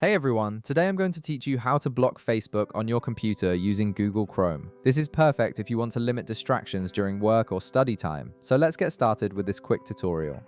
Hey everyone, today I'm going to teach you how to block Facebook on your computer using Google Chrome. This is perfect if you want to limit distractions during work or study time, so let's get started with this quick tutorial.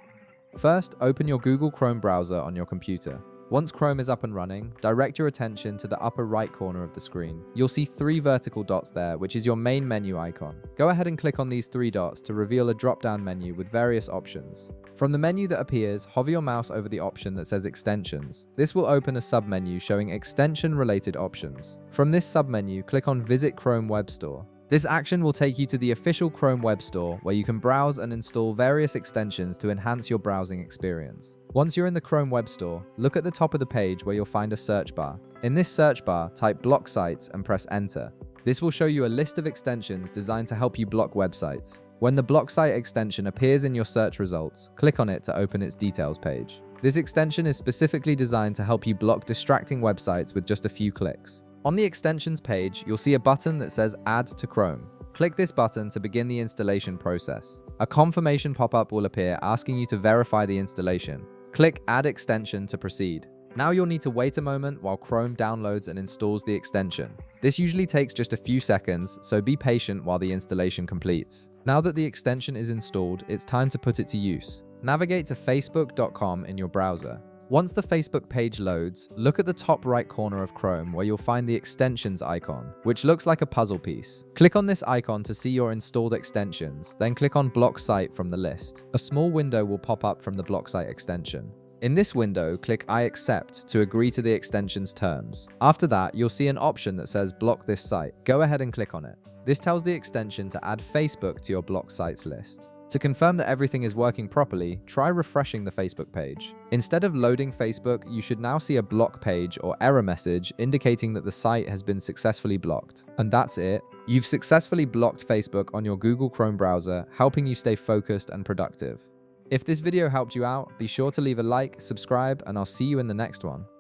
First, open your Google Chrome browser on your computer. Once Chrome is up and running, direct your attention to the upper right corner of the screen. You'll see 3 vertical dots there, which is your main menu icon. Go ahead and click on these 3 dots to reveal a drop-down menu with various options. From the menu that appears, hover your mouse over the option that says Extensions. This will open a submenu showing extension-related options. From this submenu, click on Visit Chrome Web Store. This action will take you to the official Chrome Web Store, where you can browse and install various extensions to enhance your browsing experience. Once you're in the Chrome Web Store, look at the top of the page where you'll find a search bar. In this search bar, type block sites and press enter. This will show you a list of extensions designed to help you block websites. When the block site extension appears in your search results, click on it to open its details page. This extension is specifically designed to help you block distracting websites with just a few clicks. On the extensions page, you'll see a button that says Add to Chrome. Click this button to begin the installation process. A confirmation pop-up will appear asking you to verify the installation. Click Add Extension to proceed. Now you'll need to wait a moment while Chrome downloads and installs the extension. This usually takes just a few seconds, so be patient while the installation completes. Now that the extension is installed, it's time to put it to use. Navigate to facebook.com in your browser. Once the Facebook page loads, look at the top right corner of Chrome where you'll find the extensions icon, which looks like a puzzle piece. Click on this icon to see your installed extensions, then click on Block Site from the list. A small window will pop up from the Block Site extension. In this window, click I accept to agree to the extension's terms. After that, you'll see an option that says Block this site. Go ahead and click on it. This tells the extension to add Facebook to your block sites list. To confirm that everything is working properly, try refreshing the Facebook page. Instead of loading Facebook, you should now see a block page or error message indicating that the site has been successfully blocked. And that's it. You've successfully blocked Facebook on your Google Chrome browser, helping you stay focused and productive. If this video helped you out, be sure to leave a like, subscribe, and I'll see you in the next one.